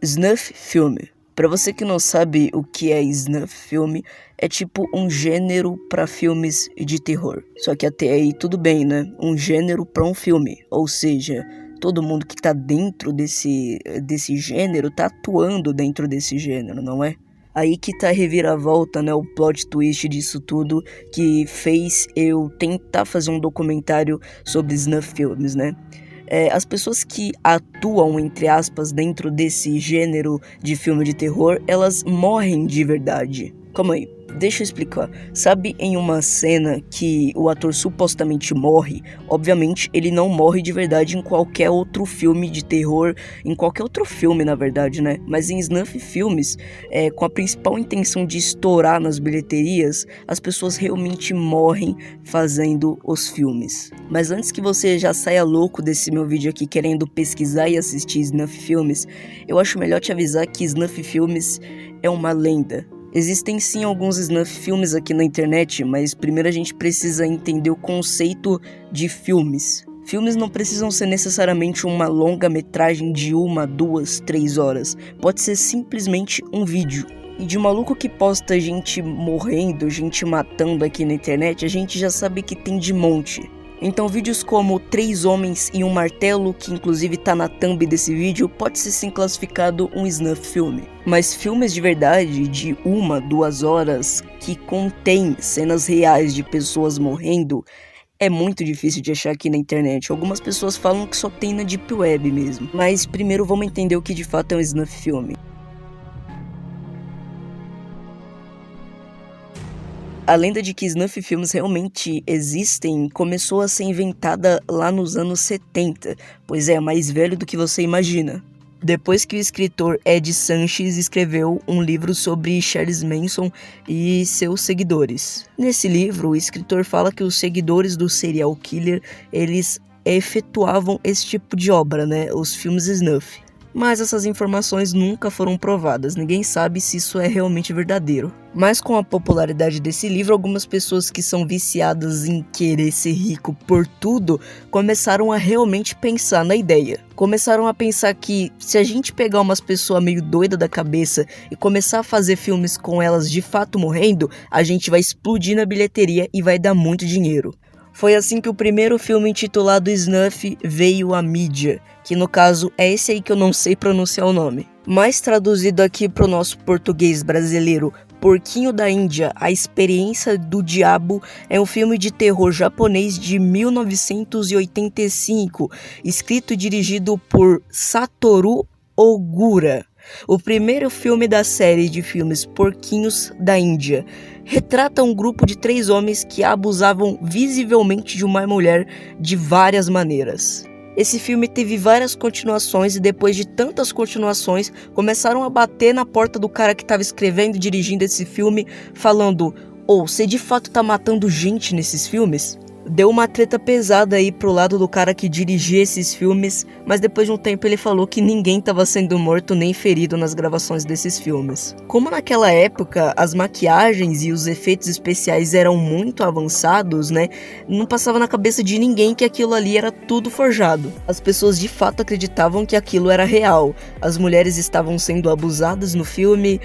Snuff filme. Pra você que não sabe o que é snuff filme, é tipo um gênero pra filmes de terror. Só que até aí tudo bem, né? Um gênero pra um filme. Ou seja, todo mundo que tá dentro desse gênero tá atuando dentro desse gênero, não é? Aí que tá a reviravolta, né? O plot twist disso tudo que fez eu tentar fazer um documentário sobre snuff filmes, né? As pessoas que atuam, entre aspas, dentro desse gênero de filme de terror, elas morrem de verdade. Calma aí, deixa eu explicar. Sabe em uma cena que o ator supostamente morre? Obviamente ele não morre de verdade em qualquer outro filme de terror, em qualquer outro filme na verdade, né? Mas em snuff filmes, com a principal intenção de estourar nas bilheterias, as pessoas realmente morrem fazendo os filmes. Mas antes que você já saia louco desse meu vídeo aqui querendo pesquisar e assistir snuff filmes, eu acho melhor te avisar que snuff filmes é uma lenda. Existem sim alguns snuff filmes aqui na internet, mas primeiro a gente precisa entender o conceito de filmes. Filmes não precisam ser necessariamente uma longa-metragem de 1, 2, 3 horas. Pode ser simplesmente um vídeo. E de maluco que posta gente morrendo, gente matando aqui na internet, a gente já sabe que tem de monte. Então vídeos como 3 homens e um martelo, que inclusive tá na thumb desse vídeo, pode ser sim classificado um snuff filme. Mas filmes de verdade, de 1, 2 horas, que contém cenas reais de pessoas morrendo, é muito difícil de achar aqui na internet. Algumas pessoas falam que só tem na Deep Web mesmo. Mas primeiro vamos entender o que de fato é um snuff filme. A lenda de que snuff filmes realmente existem começou a ser inventada lá nos anos 70, pois é mais velho do que você imagina. Depois que o escritor Ed Sanches escreveu um livro sobre Charles Manson e seus seguidores. Nesse livro, o escritor fala que os seguidores do serial killer, eles efetuavam esse tipo de obra, né, os filmes snuff. Mas essas informações nunca foram provadas, ninguém sabe se isso é realmente verdadeiro. Mas com a popularidade desse livro, algumas pessoas que são viciadas em querer ser rico por tudo, começaram a realmente pensar na ideia. Começaram a pensar que se a gente pegar umas pessoas meio doidas da cabeça e começar a fazer filmes com elas de fato morrendo, a gente vai explodir na bilheteria e vai dar muito dinheiro. Foi assim que o primeiro filme intitulado Snuff veio à mídia, que no caso é esse aí que eu não sei pronunciar o nome. Mas traduzido aqui pro nosso português brasileiro, Porquinho da Índia, A Experiência do Diabo, é um filme de terror japonês de 1985, escrito e dirigido por Satoru Ogura. O primeiro filme da série de filmes Porquinhos da Índia retrata um grupo de 3 homens que abusavam visivelmente de uma mulher de várias maneiras. Esse filme teve várias continuações e depois de tantas continuações começaram a bater na porta do cara que estava escrevendo e dirigindo esse filme falando: você de fato tá matando gente nesses filmes? Deu uma treta pesada aí pro lado do cara que dirigia esses filmes, mas depois de um tempo ele falou que ninguém estava sendo morto nem ferido nas gravações desses filmes. Como naquela época as maquiagens e os efeitos especiais eram muito avançados, né, não passava na cabeça de ninguém que aquilo ali era tudo forjado. As pessoas de fato acreditavam que aquilo era real. As mulheres estavam sendo abusadas no filme,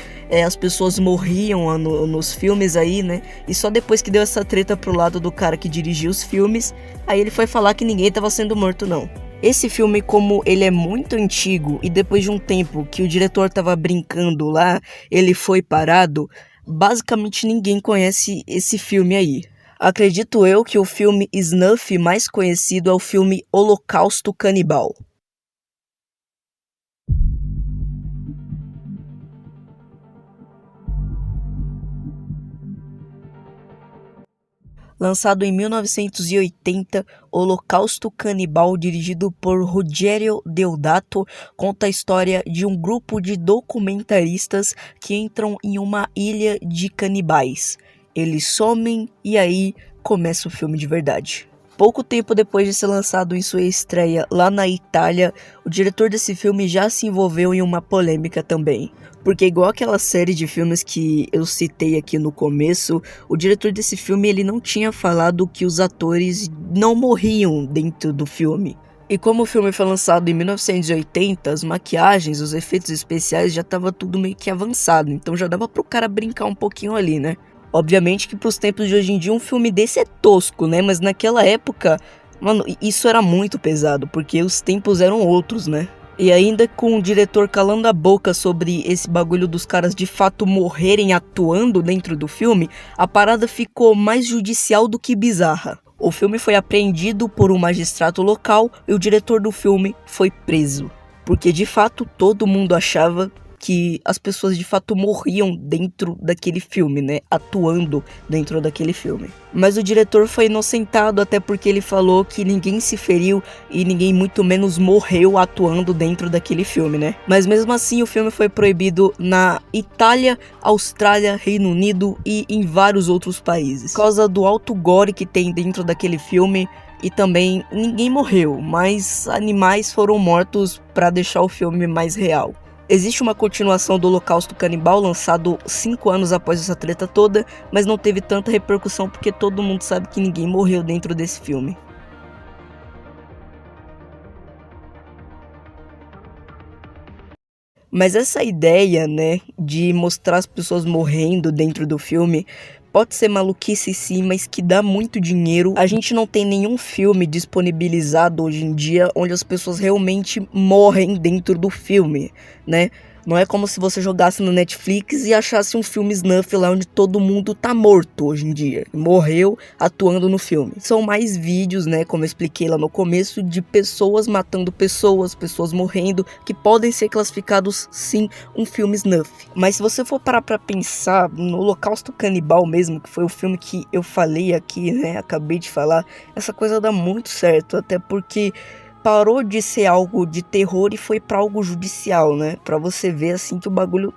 as pessoas morriam nos filmes aí, né, e só depois que deu essa treta pro lado do cara que dirigia os filmes, aí ele foi falar que ninguém estava sendo morto não. Esse filme, como ele é muito antigo e depois de um tempo que o diretor estava brincando lá, ele foi parado, basicamente ninguém conhece esse filme aí. Acredito eu que o filme snuff mais conhecido é o filme Holocausto Canibal. Lançado em 1980, Holocausto Canibal, dirigido por Ruggero Deodato, conta a história de um grupo de documentaristas que entram em uma ilha de canibais. Eles somem e aí começa o filme de verdade. Pouco tempo depois de ser lançado em sua estreia lá na Itália, o diretor desse filme já se envolveu em uma polêmica também. Porque igual aquela série de filmes que eu citei aqui no começo, o diretor desse filme ele não tinha falado que os atores não morriam dentro do filme. E como o filme foi lançado em 1980, as maquiagens, os efeitos especiais já tava tudo meio que avançado, então já dava pro cara brincar um pouquinho ali, né? Obviamente que pros tempos de hoje em dia um filme desse é tosco, né? Mas naquela época, mano, isso era muito pesado, porque os tempos eram outros, né? E ainda com o diretor calando a boca sobre esse bagulho dos caras de fato morrerem atuando dentro do filme, a parada ficou mais judicial do que bizarra. O filme foi apreendido por um magistrado local e o diretor do filme foi preso. Porque de fato todo mundo achava que as pessoas de fato morriam dentro daquele filme, né? Atuando dentro daquele filme. Mas o diretor foi inocentado até porque ele falou que ninguém se feriu e ninguém muito menos morreu atuando dentro daquele filme, né? Mas mesmo assim o filme foi proibido na Itália, Austrália, Reino Unido e em vários outros países. Por causa do alto gore que tem dentro daquele filme. E também ninguém morreu, mas animais foram mortos para deixar o filme mais real. Existe uma continuação do Holocausto Canibal, lançado 5 anos após essa treta toda, mas não teve tanta repercussão porque todo mundo sabe que ninguém morreu dentro desse filme. Mas essa ideia, né, de mostrar as pessoas morrendo dentro do filme, pode ser maluquice sim, mas que dá muito dinheiro. A gente não tem nenhum filme disponibilizado hoje em dia onde as pessoas realmente morrem dentro do filme, né? Não é como se você jogasse no Netflix e achasse um filme snuff lá onde todo mundo tá morto hoje em dia. Morreu atuando no filme. São mais vídeos, né, como eu expliquei lá no começo, de pessoas matando pessoas, pessoas morrendo, que podem ser classificados, sim, um filme snuff. Mas se você for parar pra pensar no Holocausto Canibal mesmo, que foi o filme que eu falei aqui, né, acabei de falar, essa coisa dá muito certo, até porque parou de ser algo de terror e foi pra algo judicial, né? Pra você ver assim que o bagulho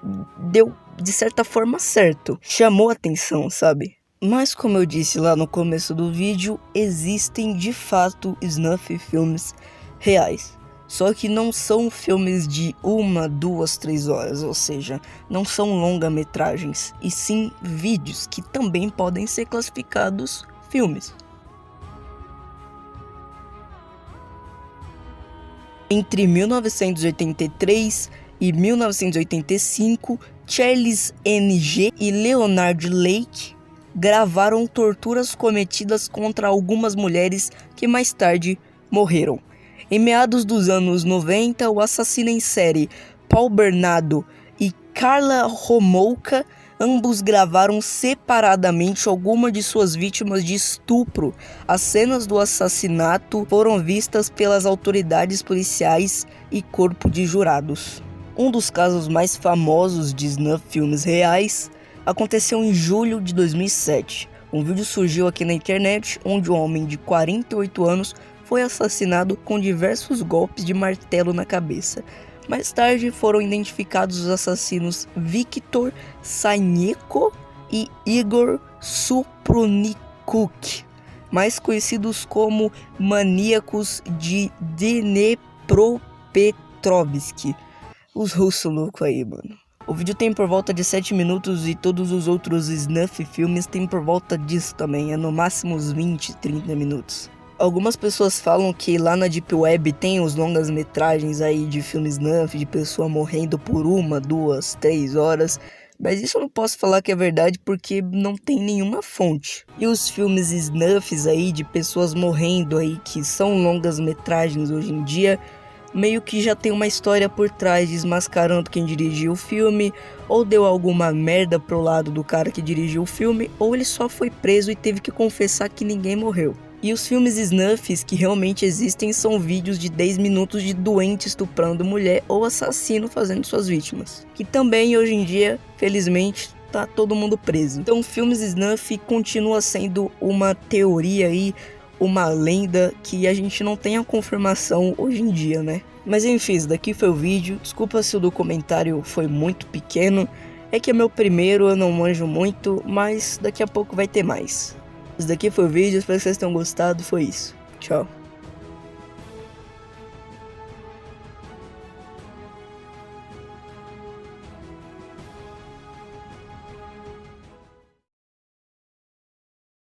deu de certa forma certo. Chamou atenção, sabe? Mas como eu disse lá no começo do vídeo, existem de fato snuff filmes reais. Só que não são filmes de 1, 2, 3 horas, ou seja, não são longa-metragens, e sim vídeos que também podem ser classificados filmes. Entre 1983 e 1985, Charles Ng e Leonard Lake gravaram torturas cometidas contra algumas mulheres que mais tarde morreram. Em meados dos anos 90, o assassino em série Paul Bernardo e Karla Homolka ambos gravaram separadamente algumas de suas vítimas de estupro. As cenas do assassinato foram vistas pelas autoridades policiais e corpo de jurados. Um dos casos mais famosos de snuff filmes reais aconteceu em julho de 2007. Um vídeo surgiu aqui na internet onde um homem de 48 anos foi assassinado com diversos golpes de martelo na cabeça. Mais tarde foram identificados os assassinos Viktor Sanenko e Igor Supronikuk, mais conhecidos como maníacos de Dnepropetrovsk. Os russos loucos aí, mano. O vídeo tem por volta de 7 minutos e todos os outros snuff filmes tem por volta disso também, é no máximo uns 20, 30 minutos. Algumas pessoas falam que lá na Deep Web tem os longas metragens aí de filmes snuff, de pessoa morrendo por 1, 2, 3 horas. Mas isso eu não posso falar que é verdade porque não tem nenhuma fonte. E os filmes snuffs aí de pessoas morrendo aí que são longas metragens hoje em dia, meio que já tem uma história por trás desmascarando quem dirigiu o filme, ou deu alguma merda pro lado do cara que dirigiu o filme, ou ele só foi preso e teve que confessar que ninguém morreu. E os filmes snuffs que realmente existem são vídeos de 10 minutos de doente estuprando mulher ou assassino fazendo suas vítimas. Que também hoje em dia, felizmente, tá todo mundo preso. Então filmes snuff continua sendo uma teoria aí, uma lenda que a gente não tem a confirmação hoje em dia, né? Mas enfim, isso daqui foi o vídeo. Desculpa se o documentário foi muito pequeno. É que é meu primeiro, eu não manjo muito, mas daqui a pouco vai ter mais. Esse daqui foi o vídeo, espero que vocês tenham gostado, foi isso. Tchau.